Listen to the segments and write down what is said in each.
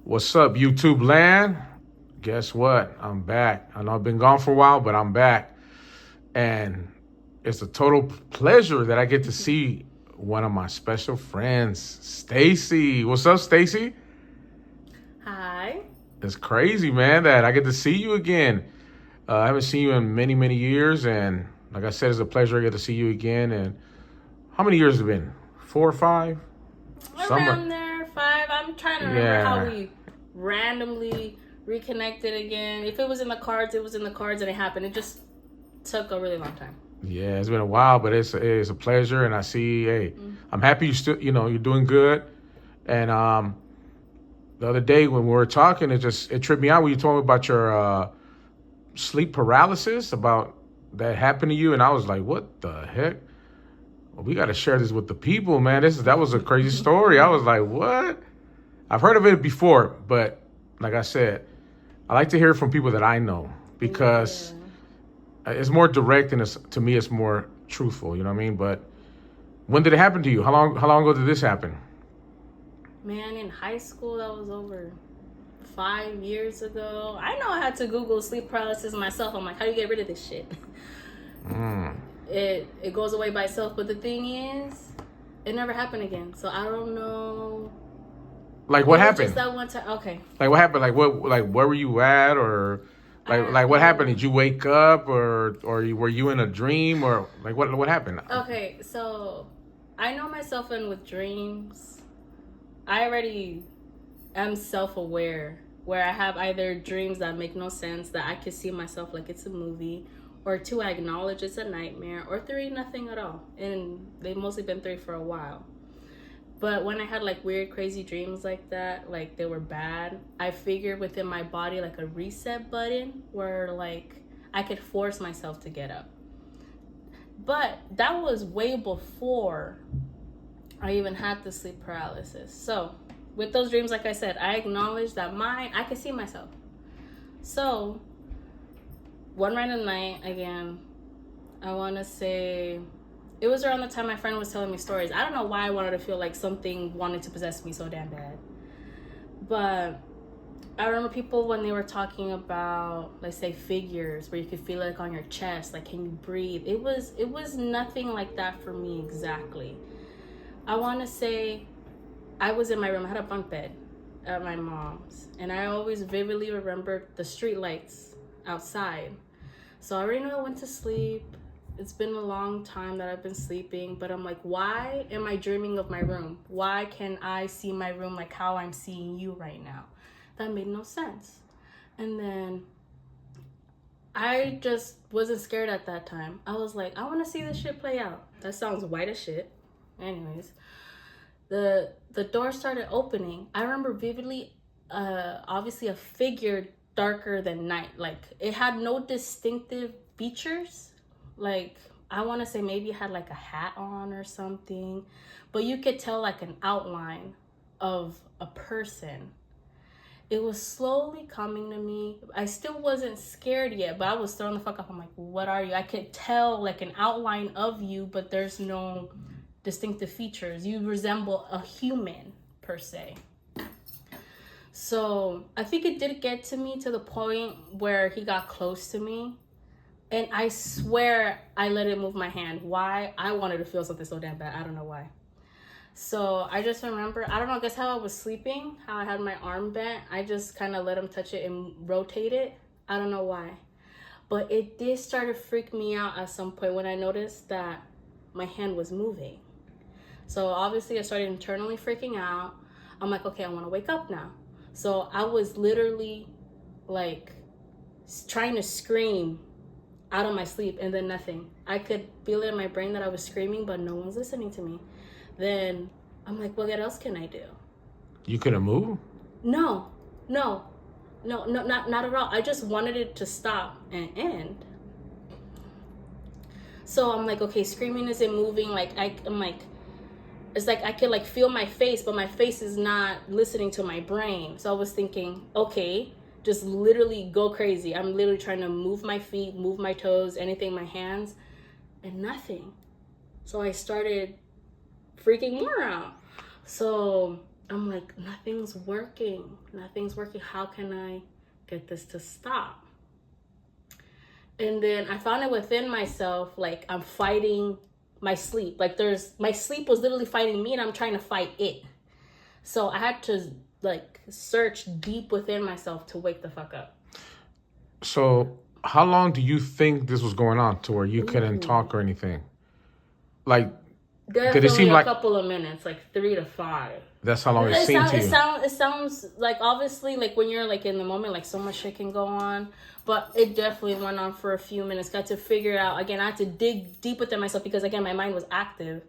What's up, YouTube land? Guess what? I'm back. I know I've been gone for a while, but I'm back. And it's a total pleasure that I get to see one of my special friends, Stacy. What's up, Stacy? Hi. It's crazy, man, that I get to see you again. I haven't seen you in many, many years. And like I said, it's a pleasure I get to see you again. And how many years has it been? 4 or 5? Somewhere. Around there, 5. I'm trying to remember how Yeah. we randomly reconnected again. If it was in the cards, it was in the cards and it happened. It just took a really long time. Yeah, it's been a while, but it's a pleasure, and I see. Hey, Mm. I'm happy you still, you're doing good. And the other day when we were talking, it tripped me out when you told me about your sleep paralysis, about that happened to you, and I was like, what the heck? Well, we got to share this with the people, man. That was a crazy story. I was like, what? I've heard of it before, but like I said, I like to hear from people that I know Yeah. because it's more direct and to me it's more truthful. You know what I mean? But when did it happen to you? How long ago did this happen? Man, in high school, that was over 5 years ago. I know I had to Google sleep paralysis myself. I'm like, how do you get rid of this shit? Mm. It goes away by itself. But the thing is, it never happened again. So I don't know. Like It what was just happened? that one time. Okay. Like what happened? Like where were you at, or like what happened? Did you wake up, or were you in a dream, or like what happened? Okay, so I know myself in with dreams. I already am self aware where I have either dreams that make no sense that I can see myself like it's a movie, or 2, I acknowledge it's a nightmare, or 3, nothing at all. And they've mostly been 3 for a while. But when I had like weird, crazy dreams like that, like they were bad, I figured within my body like a reset button where like I could force myself to get up. But that was way before I even had the sleep paralysis. So with those dreams, like I said, I acknowledge that I can see myself. So one random night, again, I want to say it was around the time my friend was telling me stories. I don't know why I wanted to feel like something wanted to possess me so damn bad. But I remember people when they were talking about, let's say, figures where you could feel it like on your chest, like can you breathe? It was nothing like that for me exactly. I want to say I was in my room. I had a bunk bed at my mom's, and I always vividly remember the street lights outside. So I already know I went to sleep. It's been a long time that I've been sleeping, but I'm like, why am I dreaming of my room? Why can I see my room like how I'm seeing you right now? That made no sense. And then I just wasn't scared at that time. I was like, I want to see this shit play out. That sounds white as shit. Anyways, the door started opening. I remember vividly, obviously a figure darker than night. Like it had no distinctive features. Like I want to say maybe it had like a hat on or something, but you could tell like an outline of a person. It was slowly coming to me. I still wasn't scared yet, but I was thrown the fuck up. I'm like, what are you? I could tell like an outline of you, but there's no distinctive features. You resemble a human per se. So I think it did get to me to the point where he got close to me. And I swear I let it move my hand. Why? I wanted to feel something so damn bad. I don't know why. So I just remember, I don't know, I guess how I was sleeping, how I had my arm bent. I just kind of let him touch it and rotate it. I don't know why. But it did start to freak me out at some point when I noticed that my hand was moving. So obviously I started internally freaking out. I'm like, okay, I want to wake up now. So I was literally like trying to scream out of my sleep, and then nothing. I could feel it in my brain that I was screaming, but no one's listening to me. Then I'm like, well, what else can I do? You couldn't move? No, no, no, not at all. I just wanted it to stop and end. So I'm like, okay, screaming isn't moving. Like I'm like, it's like I could like feel my face, but my face is not listening to my brain. So I was thinking, okay, just literally go crazy. I'm literally trying to move my feet, move my toes, anything, my hands, and nothing. So I started freaking more out. So I'm like, nothing's working. Nothing's working. How can I get this to stop? And then I found it within myself, like I'm fighting my sleep. Like my sleep was literally fighting me and I'm trying to fight it. So I had to like search deep within myself to wake the fuck up. So how long do you think this was going on to where you couldn't talk or anything? Like, did it Definitely seem a like couple of minutes, like 3 to 5. that's how long it seemed to you? It sounds like, obviously, like when you're like in the moment, like so much shit can go on. But it definitely went on for a few minutes. Got to figure it out. Again, I had to dig deep within myself because, again, my mind was active.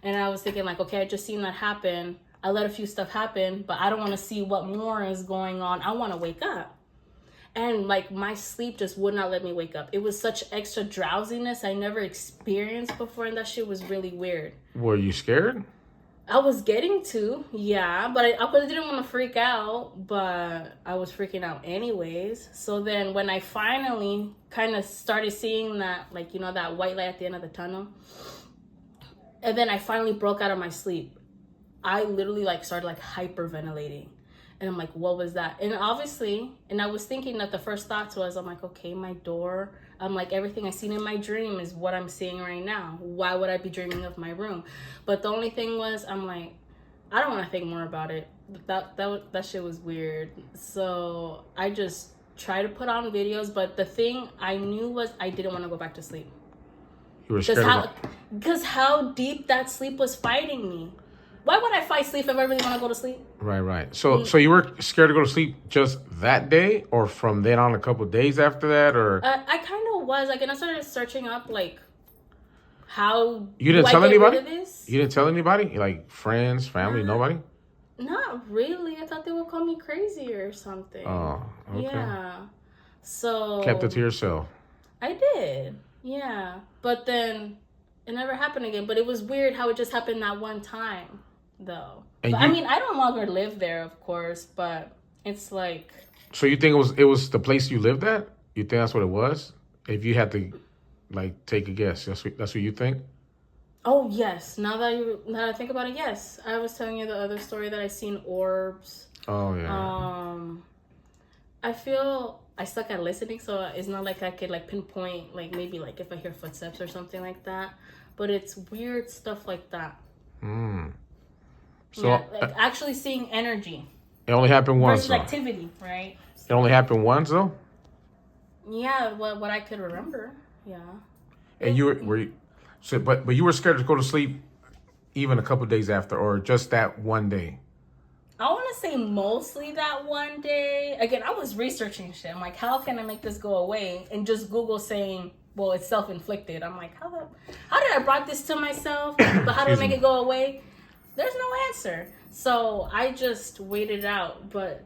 And I was thinking like, okay, I just seen that happen. I let a few stuff happen, but I don't want to see what more is going on. I want to wake up. And like my sleep just would not let me wake up. It was such extra drowsiness I never experienced before. And that shit was really weird. Were you scared? I was getting to, yeah, but I didn't want to freak out, but I was freaking out anyways. So then when I finally kind of started seeing that, like, you know, that white light at the end of the tunnel, and then I finally broke out of my sleep, I literally like started like hyperventilating. And I'm like, what was that? And obviously, and I was thinking that the first thoughts was, I'm like, okay, my door. I'm like, everything I seen in my dream is what I'm seeing right now. Why would I be dreaming of my room? But the only thing was, I'm like, I don't want to think more about it. That shit was weird. So I just try to put on videos. But the thing I knew was I didn't want to go back to sleep. You were scared Because how deep that sleep was fighting me. Why would I fight sleep if I really want to go to sleep? Right. So you were scared to go to sleep just that day, or from then on a couple of days after that, or? I kind of was. Like, and I started searching up, like, how You didn't do tell I get anybody? rid of this? You didn't tell anybody? Like friends, family, nobody? Not really. I thought they would call me crazy or something. Oh, okay. Yeah. So Kept it to yourself. I did. Yeah. But then it never happened again. But it was weird how it just happened that one time, though. And But, I mean, I don't longer live there, of course, but it's like. So you think it was the place you lived at? You think that's what it was? If you had to, like, take a guess, that's what you think? Oh yes. Now that I think about it, yes. I was telling you the other story that I seen orbs. Oh yeah. I feel I suck at listening, so it's not like I could like pinpoint like maybe like if I hear footsteps or something like that. But it's weird stuff like that. So yeah, like actually seeing energy. It only happened once. Versus activity, right? It only happened once though? Yeah, what I could remember. Yeah. And you were but you were scared to go to sleep even a couple of days after, or just that one day? I want to say mostly that one day. Again, I was researching shit. I'm like, how can I make this go away? And just Google saying, well, it's self-inflicted. I'm like, how did I brought this to myself? But how do I make it go away? There's no answer. So I just waited out. But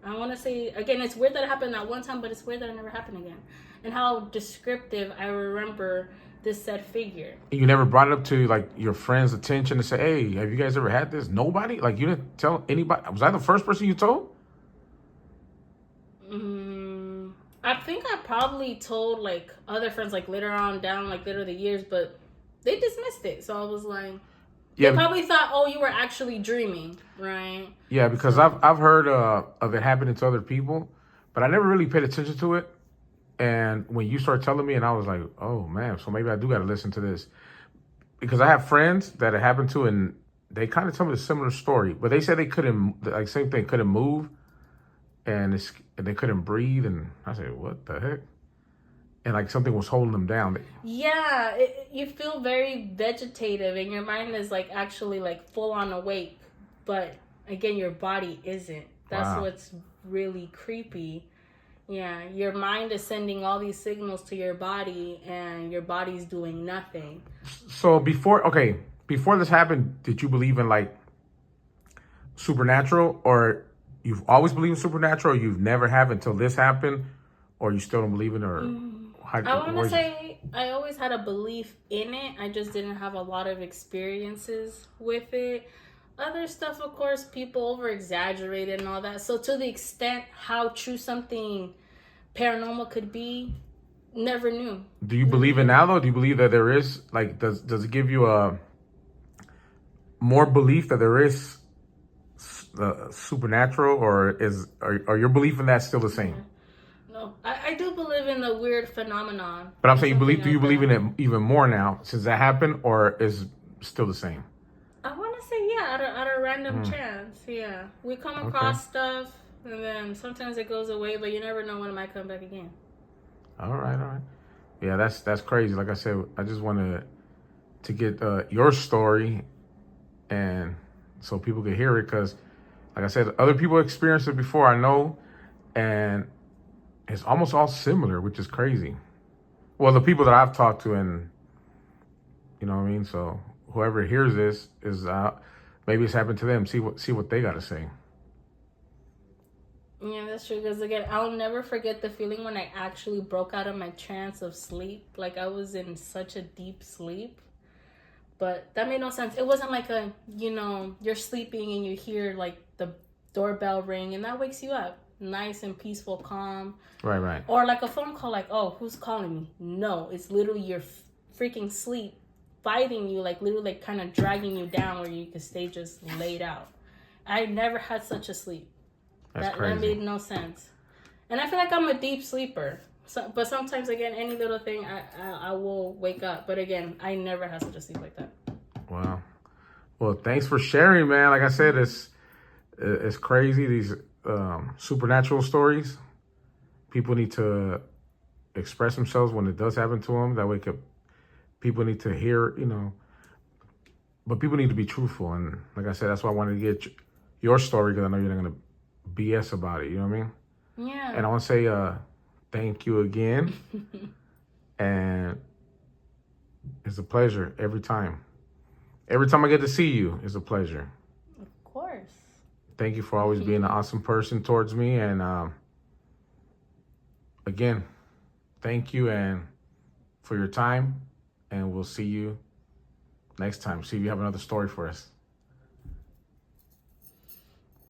I want to say, again, it's weird that it happened that one time, but it's weird that it never happened again. And how descriptive I remember this said figure. You never brought it up to like your friends' attention to say, hey, have you guys ever had this? Nobody? Like you didn't tell anybody? Was I the first person you told? I think I probably told like other friends like later on down like later the years, but they dismissed it. So I was like, they probably thought, oh, you were actually dreaming, right? Yeah, because I've heard of it happening to other people, but I never really paid attention to it. And when you started telling me, and I was like, oh man, so maybe I do got to listen to this, because I have friends that it happened to, and they kind of tell me a similar story, but they said they couldn't, like same thing, couldn't move, and they couldn't breathe, and I said, what the heck? And like something was holding them down. Yeah, you feel very vegetative, and your mind is like actually like full on awake, but again, your body isn't. That's what's really creepy. Yeah, your mind is sending all these signals to your body, and your body's doing nothing. So before this happened, did you believe in like supernatural, or you've always believed in supernatural, or you've never have until this happened, or you still don't believe in it, or I want to say I always had a belief in it. I just didn't have a lot of experiences with it. Other stuff, of course, people over exaggerated and all that. So to the extent how true something paranormal could be, never knew. Do you believe it now though? Do you believe that there is like does it give you more belief that there is supernatural, or are your belief in that still the same? No, I do believe in the weird phenomenon. But I'm Or saying, something do you like believe that. in it even more now since that happened, or is still the same? I want to say, yeah, at a random chance. Yeah. We come Okay. across stuff, and then sometimes it goes away, but you never know when it might come back again. All right. All right. Yeah, that's crazy. Like I said, I just wanted to get your story, and so people could hear it, because, like I said, other people experienced it before, I know, and it's almost all similar, which is crazy. Well, the people that I've talked to, and you know what I mean. So whoever hears this is maybe it's happened to them. See what they got to say. Yeah, that's true. Because again, I'll never forget the feeling when I actually broke out of my trance of sleep. Like I was in such a deep sleep, but that made no sense. It wasn't like you're sleeping and you hear like the doorbell ring and that wakes you up, nice and peaceful, calm, Right. Right. or like a phone call, like, oh, who's calling me? No, it's literally your freaking sleep fighting you, like literally like kind of dragging you down where you could stay just laid out. I never had such a sleep. That's That crazy. made no sense. And I feel like I'm a deep sleeper. So, but sometimes, again, any little thing, I will wake up. But again, I never had such a sleep like that. Wow. Well, thanks for sharing, man. Like I said, it's crazy, these supernatural stories. People need to express themselves when it does happen to them. That way, people need to hear, but people need to be truthful. And like I said, that's why I wanted to get your story, because I know you're not gonna BS about it. You know what I mean? Yeah. And I want to say thank you again, and it's a pleasure every time. Every time I get to see you, it's a pleasure. Of course. Thank you for always being an awesome person towards me. And again, thank you and for your time. And we'll see you next time. See if you have another story for us.